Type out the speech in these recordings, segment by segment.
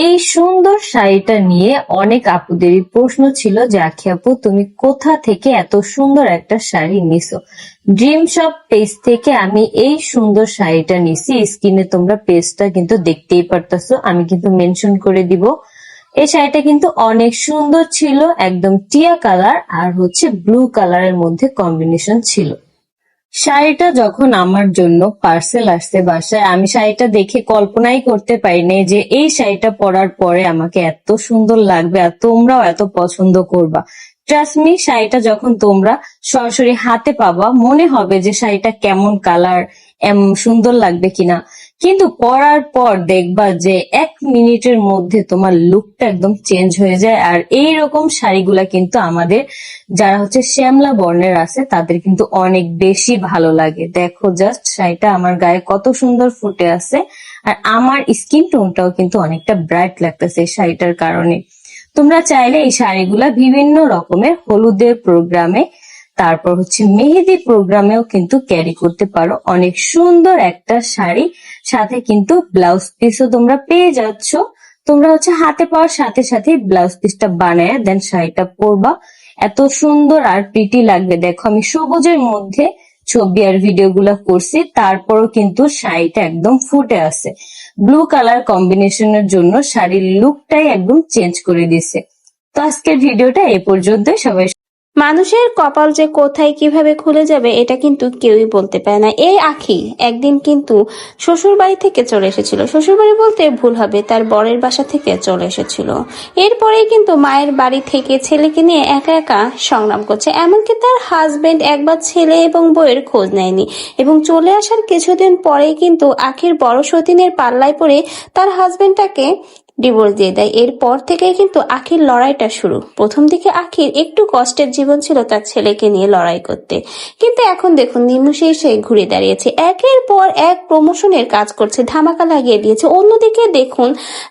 এই সুন্দর শাড়িটা নিয়ে অনেক আপুদেরই প্রশ্ন ছিল যে আখি আপু তুমি কোথা থেকে এত সুন্দর একটা শাড়ি নিছো। ড্রিম শপ পেজ থেকে আমি এই সুন্দর শাড়িটা নিছি। স্ক্রিনে তোমরা পেজটা কিন্তু দেখতেই পারতাছো, আমি কিন্তু মেনশন করে দিব। এই শাড়িটা কিন্তু অনেক সুন্দর ছিল, একদম টিয়া কালার আর হচ্ছে ব্লু কালারের মধ্যে কম্বিনেশন ছিল। শাড়িটা যখন আমার জন্য পার্সেল আসছে বাসায়, আমি শাড়িটা দেখে কল্পনাই করতে পারিনি যে এই শাড়িটা পরার পরে আমাকে এত সুন্দর লাগবে আর তোমরাও এত পছন্দ করবা। ট্রাস্ট মি, শাড়িটা যখন তোমরা সরাসরি হাতে পাবা মনে হবে যে শাড়িটা কেমন কালার, সুন্দর লাগবে কিনা, কিন্তু পরার পর দেখবা যে 1 মিনিটের মধ্যে তোমার লুকটা একদম চেঞ্জ হয়ে যায়। আর এইরকম শাড়িগুলা কিন্তু আমাদের যারা হচ্ছে শ্যামলা বর্ণের আছে তাদের কিন্তু অনেক বেশি ভালো লাগে। দেখো জাস্ট শাড়িটা আমার গায়ে কত সুন্দর ফুটে আছে, আর আমার স্কিন টোনটাও কিন্তু অনেকটা ব্রাইট লাগতেছে এই শাড়িটার কারণে। তোমরা চাইলে এই শাড়িগুলা বিভিন্ন রকমের হলুদের প্রোগ্রামে, তারপর হচ্ছে মেহেদি প্রোগ্রামেও কিন্তু ক্যারি করতে পারো। অনেক সুন্দর একটা শাড়ি, সাথে কিন্তু ব্লাউজ পিসও তোমরা পেয়ে যাচ্ছ। তোমরা হচ্ছে হাতে পাওয়ার সাথে সাথে ব্লাউজ পিসটা বানায় দেন শাড়িটা পরবা, এত সুন্দর আর প্রিটি লাগবে। দেখো আমি সবুজের মধ্যে ছবি আর ভিডিও গুলা করছি, তারপরও কিন্তু শাড়িটা একদম ফুটে আছে। ব্লু কালার কম্বিনেশনের জন্য শাড়ির লুকটাই একদম চেঞ্জ করে দিছে। তো আজকের ভিডিওটা এ পর্যন্তই। সবাই মানুষের কপাল যে কোথায় কিভাবে খুলে যাবে এটা কিন্তু কেউই বলতে পারে না। এই আখি একদিন কিন্তু শ্বশুর বাড়ি থেকে চলে এসেছিল, শ্বশুর বাড়ি বলতে ভুল হবে, তার বরের বাসা থেকে চলে এসেছিল। এরপরেই কিন্তু মায়ের বাড়ি থেকে ছেলেকে নিয়ে একা একা সংগ্রাম করছে, এমনকি তার হাজবেন্ড একবার ছেলে এবং বউয়ের খোঁজ নেয়নি। এবং চলে আসার কিছুদিন পরেই কিন্তু আখির বড় সতীনের পাল্লায় পড়ে তার হাজবেন্ডটাকে ডিভোর্স দিয়ে দেয়। এরপর থেকেই কিন্তু আখির লড়াইটা শুরু। প্রথম দিকে আখির একটু কষ্টের জীবন ছিল তার ছেলেকে নিয়ে লড়াই করতে, কিন্তু এখন দেখুন নিমিষেই সে ঘুরে দাঁড়িয়েছে, একের পর এক প্রমোশনের কাজ করছে, ধামাকা লাগিয়ে দিয়েছে। অন্যদিকে দেখুন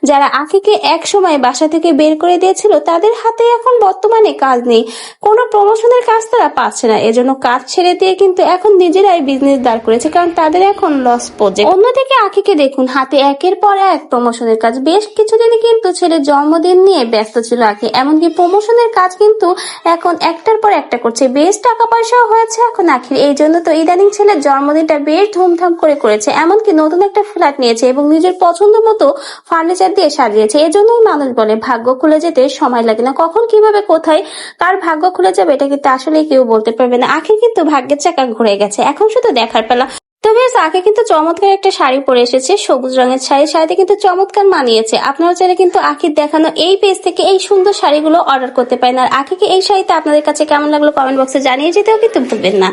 যারা আখিকে এক সময় বাসা থেকে বের করে দিয়েছিল তাদের হাতে এখন বর্তমানে কাজ নেই, কোনো প্রমোশনের কাজ তারা পাচ্ছে না, এজন্য কাজ ছেড়ে দিয়ে কিন্তু এখন নিজেরাই বিজনেস দাঁড় করেছে, কারণ তাদের এখন লস প্রজেক্ট। অন্যদিকে আখিকে দেখুন হাতে একের পর এক প্রমোশনের কাজ। বেশ কিছুদিনই কিন্তু ছেলের জন্মদিন নিয়ে ব্যস্ত ছিল আখি, এমনকি প্রমোশনের কাজ কিন্তু এখন একটার পর একটা করছে, বেশ টাকা পয়সাও হয়েছে এখন আখির। এই জন্য তো ইদানিং ছেলের জন্মদিনটা বেশ ধুমধাম করে করেছে, এমনকি নতুন একটা ফ্ল্যাট নিয়েছে এবং নিজের পছন্দ মতো ফার্নিচার দিয়ে সাজিয়েছে। এজন্যই মানুষ বলে ভাগ্য খুলে যেতে সময় লাগে না, কখন কিভাবে কোথায় কার ভাগ্য খুলে যাবে এটা কিন্তু আসলে কেউ বলতে পারবে না। আখির কিন্তু ভাগ্যের চাকা ঘুরে গেছে, এখন শুধু দেখার পেলা। তো বেশ আগে কিন্তু চমৎকার একটা শাড়ি পরে এসেছে, সবুজ রঙের শাড়ি, শাড়িতে কিন্তু চমৎকার মানিয়েছে। আপনারা চাইলে কিন্তু আখির দেখানো এই পেজ থেকে এই সুন্দর শাড়িগুলো অর্ডার করতে পারেন। আর আখিকে এই শাড়িতে আপনাদের কাছে কেমন লাগলো কমেন্ট বক্সে জানিয়ে যেতেও কিন্তু ভুলবেন না।